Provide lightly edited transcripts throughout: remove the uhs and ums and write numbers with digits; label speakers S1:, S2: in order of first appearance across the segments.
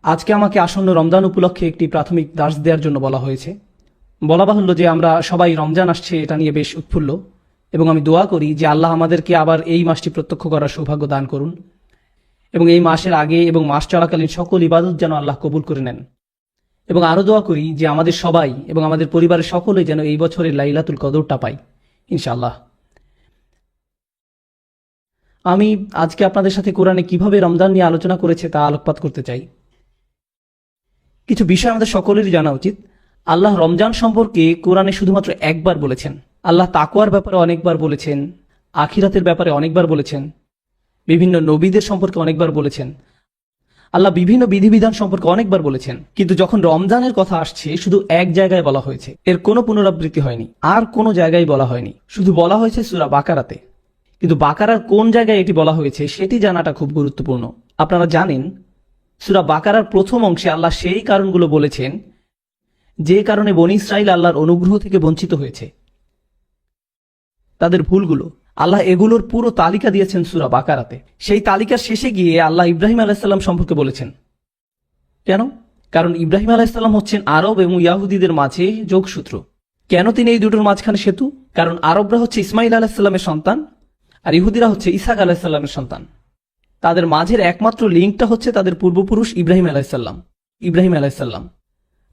S1: আজকে আমাকে আসন্ন রমজান উপলক্ষে একটি প্রাথমিক দার্স দেওয়ার জন্য বলা হয়েছে। বলা বাহুল্য যে আমরা সবাই রমজান আসছে এটা নিয়ে বেশ উৎফুল্ল, এবং আমি দোয়া করি যে আল্লাহ আমাদেরকে আবার এই মাসটি প্রত্যক্ষ করার সৌভাগ্য দান করুন, এবং এই মাসের আগে এবং মাস চলাকালীন সকল ইবাদত যেন আল্লাহ কবুল করে নেন। এবং আরও দোয়া করি যে আমাদের সবাই এবং আমাদের পরিবারের সকলেই যেন এই বছরের লাইলাতুল কদরটা পাই ইনশাআল্লাহ। আমি আজকে আপনাদের সাথে কোরআনে কিভাবে রমজান নিয়ে আলোচনা করেছে তা আলোকপাত করতে চাই। কিছু বিষয় আমাদের সকলেরই জানা উচিত। আল্লাহ রমজান সম্পর্কে কোরআনে শুধুমাত্র একবার বলেছেন। আল্লাহ তাকওয়ার ব্যাপারে অনেকবার বলেছেন, আখিরাতের ব্যাপারে অনেকবার বলেছেন, বিভিন্ন নবীদের সম্পর্কে অনেকবার বলেছেন, আল্লাহ বিভিন্ন বিধিবিধান সম্পর্কে অনেকবার বলেছেন। কিন্তু যখন রমজানের কথা আসছে শুধু এক জায়গায় বলা হয়েছে, এর কোনো পুনরাবৃত্তি হয়নি, আর কোনো জায়গায় বলা হয়নি, শুধু বলা হয়েছে সূরা বাকারাতে। কিন্তু বাকারার কোন জায়গায় এটি বলা হয়েছে সেটি জানাটা খুব গুরুত্বপূর্ণ। আপনারা জানেন সূরা বাকারার প্রথম অংশে আল্লাহ সেই কারণগুলো বলেছেন যে কারণে বনী ইসরাইল আল্লাহর অনুগ্রহ থেকে বঞ্চিত হয়েছে, তাদের ভুলগুলো। আল্লাহ এগুলোর পুরো তালিকা দিয়েছেন সূরা বাকারাতে। সেই তালিকার শেষে গিয়ে আল্লাহ ইব্রাহিম আলাইহিসসালাম সম্পর্কে বলেছেন। কেন? কারণ ইব্রাহিম আলাইহিসসালাম হচ্ছেন আরব এবং ইয়াহুদীদের মাঝে যোগসূত্র। কেন তিনি এই দুটোর মাঝখানে সেতু? কারণ আরবরা হচ্ছে ইসমাইল আলাইহিসসালামের সন্তান, আর ইহুদিরা হচ্ছে ইসহাক আলাইহিসসালামের সন্তান। তাদের মাঝের একমাত্র লিঙ্কটা হচ্ছে তাদের পূর্বপুরুষ ইব্রাহিম আলাইহিসসালাম।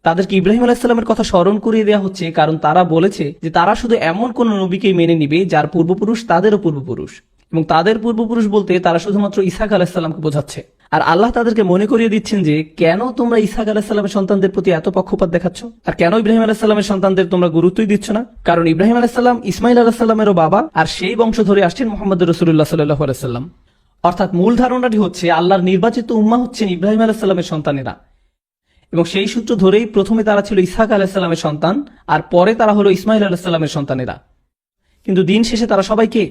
S1: তাদেরকে ইব্রাহিম আলাইহিসসালামের কথা স্মরণ করিয়ে দেওয়া হচ্ছে, কারণ তারা বলেছে যে তারা শুধু এমন কোন নবীকেই মেনে নিবে যার পূর্বপুরুষ তাদেরও পূর্বপুরুষ, এবং তাদের পূর্বপুরুষ বলতে তারা শুধুমাত্র ইসহাক আলাইহিসসালামকে বোঝাচ্ছে। আর আল্লাহ তাদেরকে মনে করিয়ে দিচ্ছেন যে কেন তোমরা ইসহাক আলাইহিসসালামের সন্তানদের প্রতি এত পক্ষপাত দেখাচ্ছ, আর কেন ইব্রাহিম আলাইহিসসালামের সন্তানদের তোমরা গুরুত্বই দিচ্ছ না। কারণ ইব্রাহিম আলাইহিসসালাম ইসমাইল আলাইহিসসালামেরও বাবা, আর সেই বংশ ধরে আসছেন মুহাম্মদ রাসূলুল্লাহ সাল্লাল্লাহু আলাইহি ওয়াসাল্লাম। অর্থাৎ মূল ধারণাটি হচ্ছে আল্লাহর নির্বাচিত উম্মাহ হচ্ছেন ইব্রাহিম আলাইহিসসালামের সন্তানেরা, এবং সেই সূত্র ধরেই প্রথমে তারা ছিল ইসহাক আলাইহিসসালামের সন্তান, আর পরে তারা হলো ইসমাইল আলাইহিসসালামের সন্তানেরা। কিন্তু দিন শেষে তারা সবাই কে?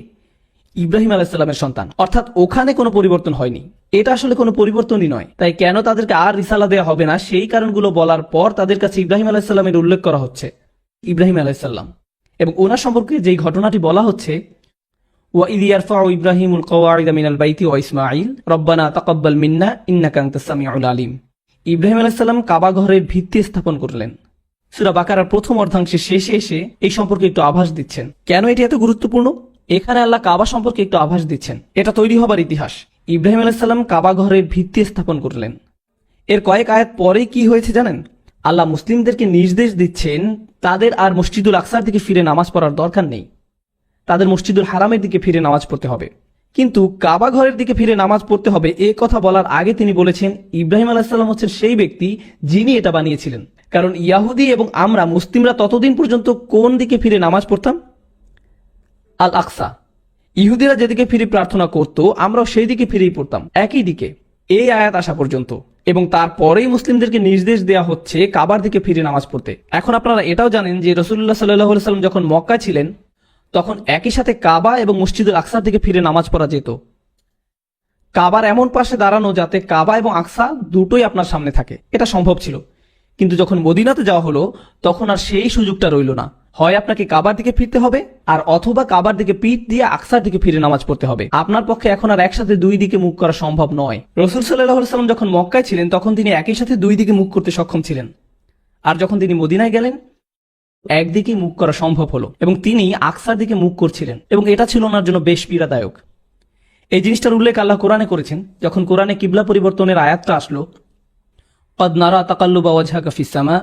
S1: ইব্রাহিম আলাইহিসসালামের সন্তান। অর্থাৎ ওখানে কোনো পরিবর্তন হয়নি। এটা আসলে কোনো পরিবর্তনই নয়। তাই কেন তাদেরকে আর রিসালা দেওয়া হবে না সেই কারণগুলো বলার পর তাদের কাছে ইব্রাহিম আলাইহিসসালামের উল্লেখ করা হচ্ছে। ইব্রাহিম আলাইহিসসালাম এবং ওনার সম্পর্কে যেই ঘটনাটি বলা হচ্ছে, ওয়াইদ ইয়ারফাউ ইব্রাহিমুল কওয়াইদা মিনাল বাইতি ওয়া ইসমাঈল রব্বানা তাকাব্বাল মিন্না ইন্নাকা আনতাস সামিউল আলিম। ইব্রাহিম আলাইহিসসালাম কাবা ঘরের ভিত্তি স্থাপন করলেন। সূরা বাকারার প্রথম অর্ধাংশের শেষে এসে এই সম্পর্কে একটু আভাস দিচ্ছেন। কেন এটি এত গুরুত্বপূর্ণ? এখানে আল্লাহ কাবা সম্পর্কে একটু আভাস দিচ্ছেন। এটা তৈরি হবার ইতিহাস। ইব্রাহিম আলাইহিসসালাম কাবা ঘরের ভিত্তি স্থাপন করলেন। এর কয়েক আয়াত পরে কি হয়েছে জানেন? আল্লাহ মুসলিমদেরকে নির্দেশ দিচ্ছেন তাদের আর মসজিদুল আকসার দিকে ফিরে নামাজ পড়ার দরকার নেই, তাদের মসজিদুল হারামের দিকে ফিরে নামাজ পড়তে হবে। কিন্তু কাবা ঘরের দিকে ফিরে নামাজ পড়তে হবে এ কথা বলার আগে তিনি বলেছেন ইব্রাহিম আলাইহিসসালাম হচ্ছেন সেই ব্যক্তি যিনি এটা বানিয়েছিলেন। কারণ ইয়াহুদি এবং আমরা মুসলিমরা ততদিন পর্যন্ত কোন দিকে ফিরে নামাজ পড়তাম? আল আকসা। ইহুদিরা যেদিকে ফিরে প্রার্থনা করত আমরাও সেই দিকে ফিরেই পড়তাম, একই দিকে, এই আয়াত আসা পর্যন্ত। এবং তারপরেই মুসলিমদেরকে নির্দেশ দেওয়া হচ্ছে কাবার দিকে ফিরে নামাজ পড়তে। এখন আপনারা এটাও জানেন যে রাসূলুল্লাহ সাল্লাল্লাহু আলাইহি ওয়াসাল্লাম যখন মক্কায় ছিলেন তখন একই সাথে কাবা এবং মসজিদুল আকসার দিকে ফিরে নামাজ পড়া যেত। কাবার এমন পাশে দাঁড়ানো যাতে কাবা এবং আকসা দুটোই আপনার সামনে থাকে, এটা সম্ভব ছিল। কিন্তু যখন মদিনাতে যাওয়া হলো তখন আর সেই সুযোগটা রইল না। হয় আপনাকে কাবার দিকে ফিরতে হবে, আর অথবা কাবার দিকে পিঠ দিয়ে আকসার দিকে ফিরে নামাজ পড়তে হবে। আপনার পক্ষে এখন আর একসাথে দুই দিকে মুখ করা সম্ভব নয়। রাসূল সাল্লাল্লাহু আলাইহি ওয়াসাল্লাম যখন মক্কায় ছিলেন তখন তিনি একই সাথে দুই দিকে মুখ করতে সক্ষম ছিলেন, আর যখন তিনি মদিনায় গেলেন একদিকে মুখ করা সম্ভব হলো, এবং তিনি আকসার দিকে মুখ করছিলেন, এবং এটা ছিল ওনার জন্য বেশ পীড়াদায়ক। এই জিনিসটার উল্লেখ আল্লাহ কোরআনে করেছেন। যখন কোরআনে কিবলা পরিবর্তনের আয়াতটা আসলো, ক্বাদ নারা তাকাল্লুবা ওয়াজহাকা ফিস সামা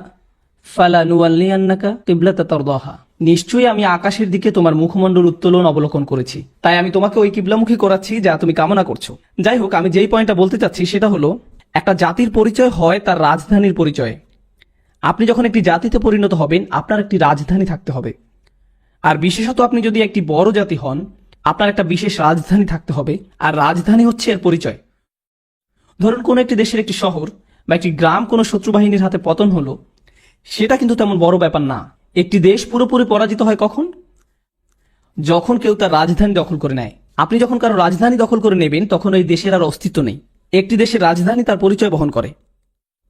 S1: ফালানুওয়াল্লিয়ান্নাকা কিবলাতান তারদাহা। নিশ্চয়ই আমি আকাশের দিকে তোমার মুখমণ্ডল উত্তোলন অবলোকন করেছি, তাই আমি তোমাকে ওই কিবলামুখী করাচ্ছি যা তুমি কামনা করছো। যাই হোক, আমি যেই পয়েন্টটা বলতে চাচ্ছি সেটা হলো একটা জাতির পরিচয় হয় তার রাজধানীর পরিচয়ে। আপনি যখন একটি জাতিতে পরিণত হবেন আপনার একটি রাজধানী থাকতে হবে, আর বিশেষত আপনি যদি একটি বড় জাতি হন আপনার একটা বিশেষ রাজধানী থাকতে হবে, আর রাজধানী হচ্ছে এর পরিচয়। ধরুন কোন একটি দেশের একটি শহর বা একটি গ্রাম কোনো শত্রু বাহিনীর হাতে পতন হলো, সেটা কিন্তু তেমন বড় ব্যাপার না। একটি দেশ পুরোপুরি পরাজিত হয় কখন? যখন কেউ তার রাজধানী দখল করে নেয়। আপনি যখন কারো রাজধানী দখল করে নেবেন তখন ওই দেশের আর অস্তিত্ব নেই। একটি দেশের রাজধানী তার পরিচয় বহন করে।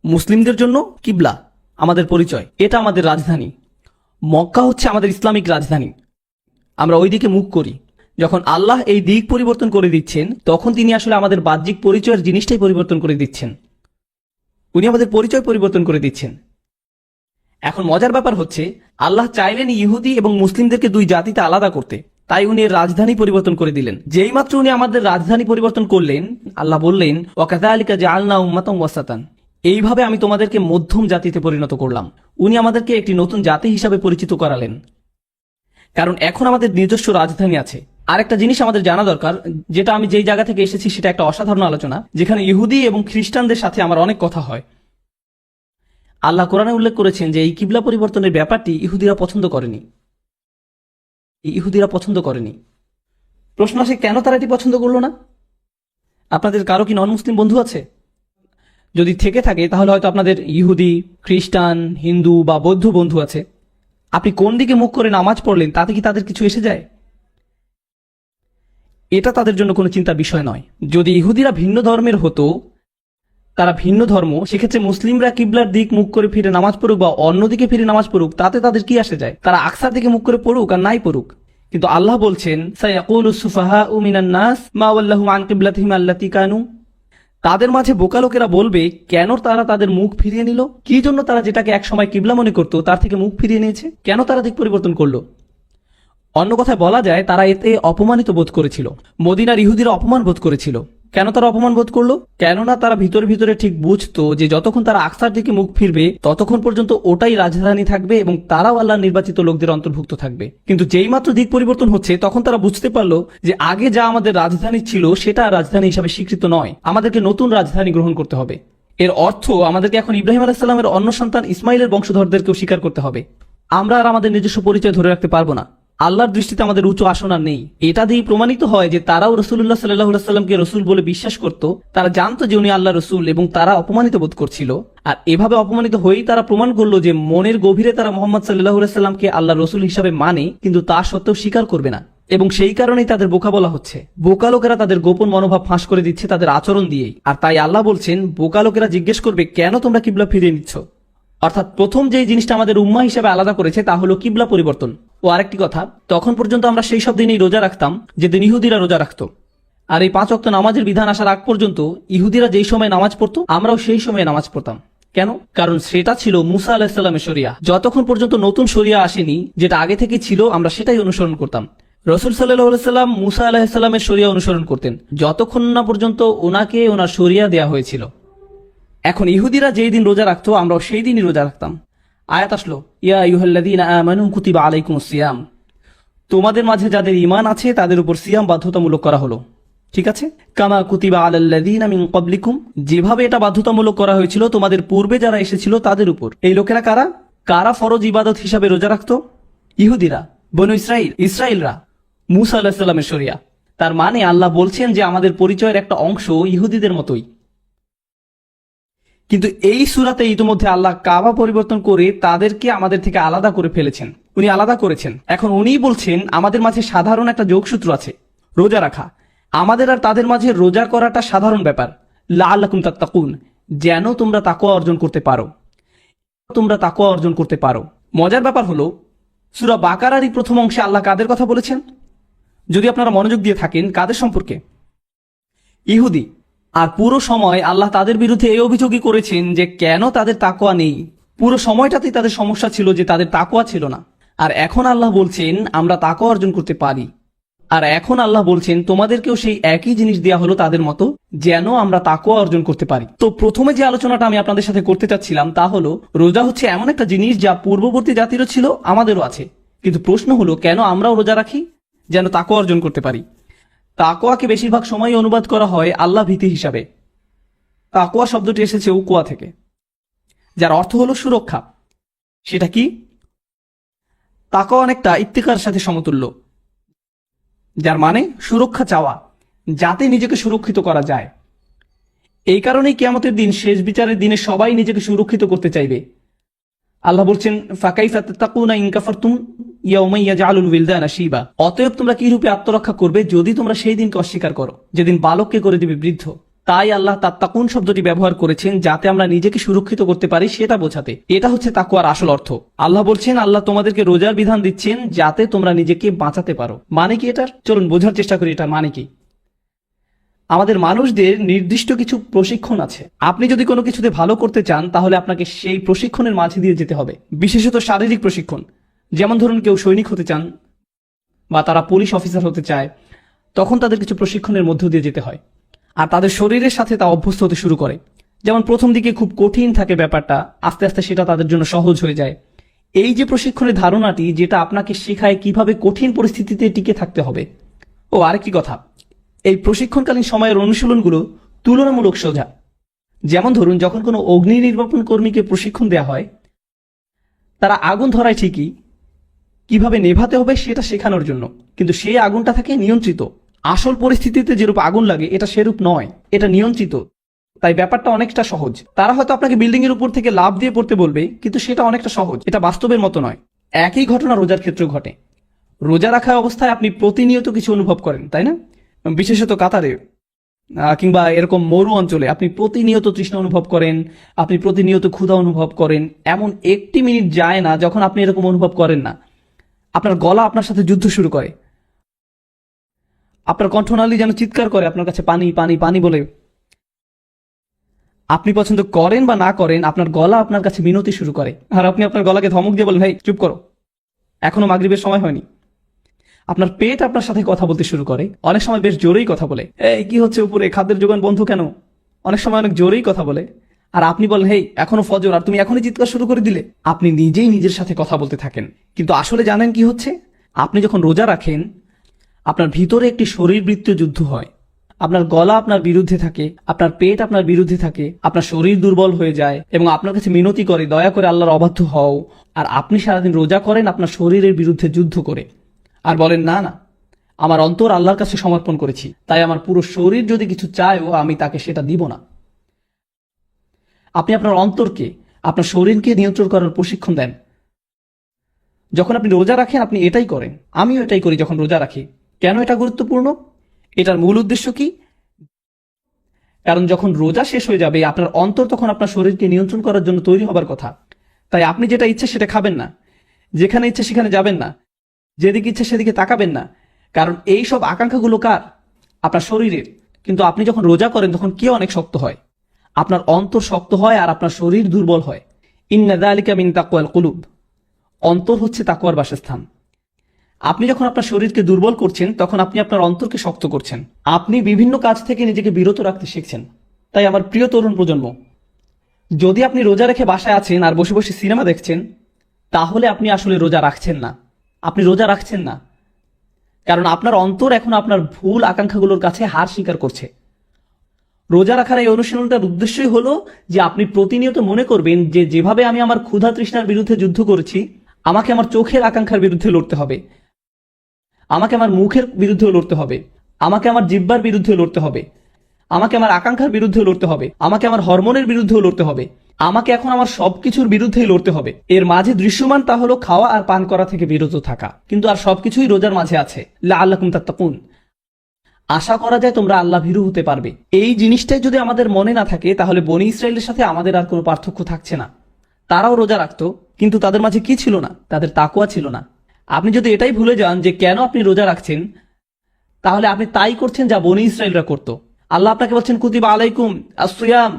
S1: মুসলিমদের জন্য কিবলা আমাদের পরিচয়, এটা আমাদের রাজধানী। মক্কা হচ্ছে আমাদের ইসলামিক রাজধানী, আমরা ওই দিকে মুখ করি। যখন আল্লাহ এই দিক পরিবর্তন করে দিচ্ছেন তখন তিনি আসলে আমাদের বাহ্যিক পরিচয়ের জিনিসটাই পরিবর্তন করে দিচ্ছেন। উনি আমাদের পরিচয় পরিবর্তন করে দিচ্ছেন। এখন মজার ব্যাপার হচ্ছে, আল্লাহ চাইলেন ইহুদি এবং মুসলিমদেরকে দুই জাতিতে আলাদা করতে, তাই উনি এর রাজধানী পরিবর্তন করে দিলেন। যেই মাত্র উনি আমাদের রাজধানী পরিবর্তন করলেন, আল্লাহ বললেন, ওয়াকাযালিকা জাআলনা উম্মাতান ওয়াসাতান, এইভাবে আমি তোমাদেরকে মধ্যম জাতিতে পরিণত করলাম। উনি আমাদেরকে একটি নতুন জাতি হিসাবে পরিচিত করালেন, কারণ এখন আমাদের নিজস্ব রাজধানী আছে। আরেকটা জিনিস আমাদের জানা দরকার, যেটা আমি যেই জায়গা থেকে এসেছি সেটা একটা অসাধারণ আলোচনা, যেখানে ইহুদি এবং খ্রিস্টানদের সাথে আমার অনেক কথা হয়। আল্লাহ কোরআনে উল্লেখ করেছেন যে এই কিবলা পরিবর্তনের ব্যাপারটি ইহুদিরা পছন্দ করেনি। প্রশ্ন আসে, কেন তারা এটি পছন্দ করলো না? আপনাদের কারো কি নন মুসলিম বন্ধু আছে? যদি থেকে থাকে তাহলে হয়তো আপনাদের ইহুদি, খ্রিস্টান, হিন্দু বা বৌদ্ধ বন্ধু আছে। আপনি কোন দিকে মুখ করে নামাজ পড়লেন তাতে কি তাদের কিছু এসে যায়? এটা তাদের জন্য কোনো চিন্তার বিষয় নয়। যদি ইহুদিরা ভিন্ন ধর্মের হতো, তারা ভিন্ন ধর্ম, সেক্ষেত্রে মুসলিমরা কিবলার দিক মুখ করে ফিরে নামাজ পড়ুক বা অন্যদিকে ফিরে নামাজ পড়ুক, তাতে তাদের কি আসে যায়? তারা আকসার দিকে মুখ করে পড়ুক আর নাই পড়ুক। কিন্তু আল্লাহ বলছেন, সায়াকুলুস সুফাহাউ মিনান নাস মা ওয়াল্লাহু আন কিবলাতিহিম আল্লাতী কানু, তাদের মাঝে বোকা লোকেরা বলবে, কেন তারা তাদের মুখ ফিরিয়ে নিল? কি জন্য তারা যেটাকে একসময় কিবলা মনে করত তার থেকে মুখ ফিরিয়ে নিয়েছে? কেন তারা দিক পরিবর্তন করলো? অন্য কথায় বলা যায়, তারা এতে অপমানিত বোধ করেছিল। মদিনার ইহুদিরা অপমান বোধ করেছিল। কেন তারা অপমান বোধ করলো? কেননা তারা ভিতরে ভিতরে ঠিক বুঝতো যে যতক্ষণ তারা আকসার দিকে মুখ ফিরবে ততক্ষণ পর্যন্ত ওটাই রাজধানী থাকবে এবং তারাও আল্লাহর নির্বাচিত লোকদের অন্তর্ভুক্ত থাকবে। কিন্তু যেই মাত্র দিক পরিবর্তন হচ্ছে, তখন তারা বুঝতে পারলো যে আগে যা আমাদের রাজধানী ছিল সেটা রাজধানী হিসাবে স্বীকৃত নয়, আমাদেরকে নতুন রাজধানী গ্রহণ করতে হবে। এর অর্থ আমাদেরকে এখন ইব্রাহিম আলাইহিস সালামের অন্য সন্তান ইসমাইলের বংশধরদেরকেও স্বীকার করতে হবে। আমরা আর আমাদের নিজস্ব পরিচয় ধরে রাখতে পারবো না। আল্লাহর দৃষ্টিতে আমাদের উচ্চ আসন আর নেই। এটা দিয়ে প্রমাণিত হয় যে তারাও রাসূলুল্লাহ সাল্লাল্লাহু আলাইহি সাল্লামকে রাসূল বলে বিশ্বাস করত। তারা জানতো যে উনি আল্লাহর রাসূল এবং তারা অপমানিত বোধ করছিল। আর এভাবে অপমানিত হয়েই তারা প্রমাণ করলো যে মনের গভীরে তারা মুহাম্মদ সাল্লাল্লাহু আলাইহি সাল্লামকে আল্লাহর রাসূল হিসাবে মানে, কিন্তু তা সত্ত্বেও স্বীকার করবে না। এবং সেই কারণেই তাদের বোকা বলা হচ্ছে। বোকা লোকেরা তাদের গোপন মনোভাব ফাঁস করে দিচ্ছে তাদের আচরণ দিয়েই। আর তাই আল্লাহ বলছেন, বোকা লোকেরা জিজ্ঞেস করবে, কেন তোমরা কিবলা ফিরিয়ে নিচ্ছ? অর্থাৎ প্রথম যেই জিনিসটা আমাদের উম্মাহ হিসেবে আলাদা করেছে তা হলো কিবলা পরিবর্তন। ও আরেকটি কথা, তখন পর্যন্ত আমরা সেই সব দিনেই রোজা রাখতাম যেদিন ইহুদিরা রোজা রাখতো। আর এই 5 ওয়াক্ত নামাজের বিধান আসার আগ পর্যন্ত ইহুদিরা যেই সময় নামাজ পড়তো আমরাও সেই সময় নামাজ পড়তাম। কেন? কারণ সেটা ছিল মুসা আলাইহিস সালামের শরিয়া। যতক্ষণ পর্যন্ত নতুন শরিয়া আসেনি, যেটা আগে থেকে ছিল, আমরা সেটাই অনুসরণ করতাম। রাসূল সাল্লাল্লাহু আলাইহি সাল্লাম মুসা আলাইহিস সালামের শরিয়া অনুসরণ করতেন যতক্ষণ না পর্যন্ত ওনাকে ওনার শরিয়া দেয়া হয়েছিল। এখন ইহুদিরা যেই দিন রোজা রাখতো আমরাও সেই দিনই রোজা রাখতাম। আয়াত আসলো, ইয়া আইয়ুহাল্লাযীনা আমানু কুতিবা আলাইকুমুস সিয়াম, তোমাদের মাঝে যাদের ঈমান আছে তাদের উপর সিয়াম বাধ্যতামূলক করা হলো। ঠিক আছে, কামা কুতিবা আলাল্লাযীনা মিন ক্বাবলিকুম, যেভাবে এটা বাধ্যতামূলক করা হয়েছিল তোমাদের পূর্বে যারা এসেছিল তাদের উপর। এই লোকেরা কারা? কারা ফরজ ইবাদত হিসাবে রোজা রাখতো? ইহুদিরা, বনু ইসরাইলরা, মুসা আলাইহিস সালামের শরিয়া। তার মানে আল্লাহ বলছেন যে আমাদের পরিচয়ের একটা অংশ ইহুদিদের মতোই। কিন্তু এই সূরাতে ইতিমধ্যে আল্লাহ কাবা পরিবর্তন করে তাদেরকে আমাদের থেকে আলাদা করে ফেলেছেন। উনি আলাদা করেছেন। এখন উনিই বলছেন আমাদের মাঝে সাধারণ একটা যোগসূত্র আছে, রোজা রাখা। আমাদের আর তাদের মাঝে রোজা করাটা সাধারণ ব্যাপার। লাআল্লাকুম তাত্তাকুন, যেন তোমরা তাকওয়া অর্জন করতে পারো। মজার ব্যাপার হলো, সূরা বাকারারই প্রথম অংশে আল্লাহ কাদের কথা বলেছেন? যদি আপনারা মনোযোগ দিয়ে থাকেন, কাদের সম্পর্কে? ইহুদি। আর পুরো সময় আল্লাহ তাদের বিরুদ্ধে এই অভিযোগই করেছেন যে কেন তাদের তাকওয়া নেই। পুরো সময়টাতেই তাদের সমস্যা ছিল যে তাদের তাকওয়া ছিল না। আর এখন আল্লাহ বলছেন আমরা তাকওয়া অর্জন করতে পারি। আর এখন আল্লাহ বলছেন তোমাদেরকেও সেই একই জিনিস দেয়া হলো তাদের মতো, যেন আমরা তাকওয়া অর্জন করতে পারি। তো প্রথমে যে আলোচনাটা আমি আপনাদের সাথে করতে চাচ্ছিলাম তা হলো, রোজা হচ্ছে এমন একটা জিনিস যা পূর্ববর্তী জাতিরও ছিল, আমাদেরও আছে। কিন্তু প্রশ্ন হলো, কেন আমরাও রোজা রাখি? যেন তাকওয়া অর্জন করতে পারি। তাকওয়াকে বেশিরভাগ সময় অনুবাদ করা হয় আল্লাহ ভীতি হিসাবে। তাকওয়া শব্দটি এসেছে উকওয়া থেকে, যার অর্থ হলো সুরক্ষা। সেটা কি? তাকওয়া অনেকটা ইত্তিকার সাথে সমতুল্য, যার মানে সুরক্ষা চাওয়া, যাতে নিজেকে সুরক্ষিত করা যায়। এই কারণেই কিয়ামতের দিন, শেষ বিচারের দিনে সবাই নিজেকে সুরক্ষিত করতে চাইবে। আল্লাহ বলছেন, ফাকাইফা তাত্তাকুনা ইন কাফারতুম ইয়াওমা ইয়াজআলুল উইলদানা শিবা, অতএব তোমরা কি রূপে আত্মরক্ষা করবে যদি তোমরা সেই দিনকে অস্বীকার করো, যেদিন বালককে করে দিবে বৃদ্ধ। তাই আল্লাহ তাত্তাকুন শব্দটি ব্যবহার করেছেন যাতে আমরা নিজেকে সুরক্ষিত করতে পারি সেটা বোঝাতে। এটা হচ্ছে তাকওয়ার আসল অর্থ। আল্লাহ বলছেন আল্লাহ তোমাদেরকে রোজার বিধান দিচ্ছেন যাতে তোমরা নিজেকে বাঁচাতে পারো। মানে কি এটার? চলুন বোঝার চেষ্টা করি এটা মানে কি। আমাদের মানুষদের নির্দিষ্ট কিছু প্রশিক্ষণ আছে। আপনি যদি কোনো কিছুতে ভালো করতে চান তাহলে আপনাকে সেই প্রশিক্ষণের মাঝে দিয়ে যেতে হবে, বিশেষত শারীরিক প্রশিক্ষণ। যেমন ধরুন কেউ সৈনিক হতে চান বা তারা পুলিশ অফিসার হতে চায়, তখন তাদের কিছু প্রশিক্ষণের মধ্য দিয়ে যেতে হয়, আর তাদের শরীরের সাথে তা অভ্যস্ত হতে শুরু করে। যেমন প্রথম দিকে খুব কঠিন থাকে ব্যাপারটা, আস্তে আস্তে সেটা তাদের জন্য সহজ হয়ে যায়। এই যে প্রশিক্ষণের ধারণাটি, যেটা আপনাকে শেখায় কিভাবে কঠিন পরিস্থিতিতে টিকে থাকতে হবে। ও আরেকটি কথা, এই প্রশিক্ষণকালীন সময়ের অনুশীলনগুলো তুলনামূলক সোজা। যেমন ধরুন যখন কোনো অগ্নি নির্বাপন কর্মীকে প্রশিক্ষণ দেওয়া হয়, তারা আগুন ধরায় ঠিকই, কিভাবে নেভাতে হবে সেটা শেখানোর জন্য, কিন্তু সেই আগুনটা থাকে নিয়ন্ত্রিত। আসল পরিস্থিতিতে যেরূপ আগুন লাগে এটা সেরূপ নয়, এটা নিয়ন্ত্রিত। তাই ব্যাপারটা অনেকটা সহজ। তারা হয়তো আপনাকে বিল্ডিং এর উপর থেকে লাফ দিয়ে পড়তে বলবে, কিন্তু সেটা অনেকটা সহজ, এটা বাস্তবের মতো নয়। একই ঘটনা রোজার ক্ষেত্রেও ঘটে। রোজা রাখা অবস্থায় আপনি প্রতিনিয়ত কিছু অনুভব করেন, তাই না? বিশেষত কাতারে কিংবা এরকম মরু অঞ্চলে আপনি প্রতিনিয়ত তৃষ্ণা অনুভব করেন, আপনি প্রতিনিয়ত ক্ষুধা অনুভব করেন। এমন একটি মিনিট যায় না যখন আপনি এরকম অনুভব করেন না। আপনার গলা আপনার সাথে যুদ্ধ শুরু করে, আপনার কণ্ঠনালী যেন চিৎকার করে আপনার কাছে পানি পানি পানি বলে। আপনি পছন্দ করেন বা না করেন, আপনার গলা আপনার কাছে মিনতি শুরু করে, আর আপনি আপনার গলাকে ধমক দিয়ে বলেন, ভাই চুপ করো, এখনো মাগরিবের সময় হয়নি। আপনার পেট আপনার সাথে কথা বলতে শুরু করে, অনেক সময় বেশ জোরেই কথা বলে, এই কি হচ্ছে উপরে, খাদ্যের যোগান বন্ধ কেন? অনেক সময় অনেক জোরেই কথা বলে, আর আপনি বলেন, হেই এখনো ফজর, আর তুমি এখনই চিৎকার শুরু করে দিলে। আপনি নিজেই নিজের সাথে কথা বলতে থাকেন। কিন্তু আসলে জানেন কি হচ্ছে? আপনি যখন রোজা রাখেন, আপনার ভিতরে একটি শরীরবৃত্তীয় যুদ্ধ হয়। আপনার গলা আপনার বিরুদ্ধে থাকে, আপনার পেট আপনার বিরুদ্ধে থাকে, আপনার শরীর দুর্বল হয়ে যায় এবং আপনার কাছে মিনতি করে, দয়া করে আল্লাহর অবাধ্য হও। আর আপনি সারাদিন রোজা করেন আপনার শরীরের বিরুদ্ধে যুদ্ধ করে, আর বলেন, না না, আমার অন্তর আল্লাহর কাছে সমর্পণ করেছি, তাই আমার পুরো শরীর যদি কিছু চায়ও আমি তাকে সেটা দিব না। আপনি আপনার অন্তরকে, আপনার শরীরকে নিয়ন্ত্রণ করার প্রশিক্ষণ দেন। যখন আপনি রোজা রাখেন আপনি এটাই করেন, আমিও এটাই করি যখন রোজা রাখি। কেন এটা গুরুত্বপূর্ণ? এটার মূল উদ্দেশ্য কি? কারণ যখন রোজা শেষ হয়ে যাবে আপনার অন্তর তখন আপনার শরীরকে নিয়ন্ত্রণ করার জন্য তৈরি হবার কথা। তাই আপনি যেটা ইচ্ছে সেটা খাবেন না, যেখানে ইচ্ছে সেখানে যাবেন না, যেদিকে ইচ্ছে সেদিকে তাকাবেন না। কারণ এই সব আকাঙ্ক্ষাগুলো কার? আপনার শরীরের। কিন্তু আপনি যখন রোজা করেন তখন কে অনেক শক্ত হয়? আপনার অন্তর শক্ত হয় আর আপনার শরীর দুর্বল হয়। ইন্না যালিকা মিন তাকওয়াল কুলুব। অন্তর হচ্ছে তাকওয়ার বাসস্থান। আপনি যখন আপনার শরীরকে দুর্বল করছেন তখন আপনি আপনার অন্তরকে শক্ত করছেন। আপনি বিভিন্ন কাজ থেকে নিজেকে বিরত রাখতে শিখছেন। তাই আমার প্রিয় তরুণ প্রজন্ম, যদি আপনি রোজা রেখে বাসায় আছেন আর বসে বসে সিনেমা দেখছেন, তাহলে আপনি আসলে রোজা রাখছেন না। আপনি রোজা রাখছেন না, কারণ আপনার অন্তর এখন আপনার ভুল আকাঙ্ক্ষাগুলোর কাছে হার স্বীকার করছে। রোজা রাখার এই অনুশীলনটার উদ্দেশ্যই হলো যে আপনি প্রতিনিয়ত মনে করবেন যে যেভাবে আমি আমার ক্ষুধা তৃষ্ণার বিরুদ্ধে যুদ্ধ করেছি, আমাকে আমার চোখের আকাঙ্ক্ষার বিরুদ্ধে লড়তে হবে, আমাকে আমার মুখের বিরুদ্ধে লড়তে হবে, আমাকে আমার জিহ্বার বিরুদ্ধে লড়তে হবে, আমাকে আমার আকাঙ্ক্ষার বিরুদ্ধে লড়তে হবে, আমাকে আমার হরমোনের বিরুদ্ধেও লড়তে হবে, আমাকে এখন আমার সবকিছুর বিরুদ্ধেই লড়তে হবে। এর মাঝে দৃশ্যমান তা হলো খাওয়া আর পান করা থেকে বিরত থাকা। কিন্তু আর সবকিছুই রোজার মাঝে আছে। লাআল্লাকুম তাত্তাকুন। আশা করা যায় তোমরা আল্লাহ ভীরু হতে পারবে। এই জিনিসটাই যদি আমাদের মনে না থাকে তাহলে বনি ইসরায়েলের সাথে আমাদের আর কোনো পার্থক্য থাকছে না। তারাও রোজা রাখতো, কিন্তু তাদের মাঝে কি ছিল না? তাদের তাকওয়া ছিল না। আপনি যদি এটাই ভুলে যান যে কেন আপনি রোজা রাখছেন, তাহলে আপনি তাই করছেন যা বনি ইসরায়েলরা করত। আল্লাহ আপনাকে বলছেন কুতিবা আলাইকুম আসিয়াম,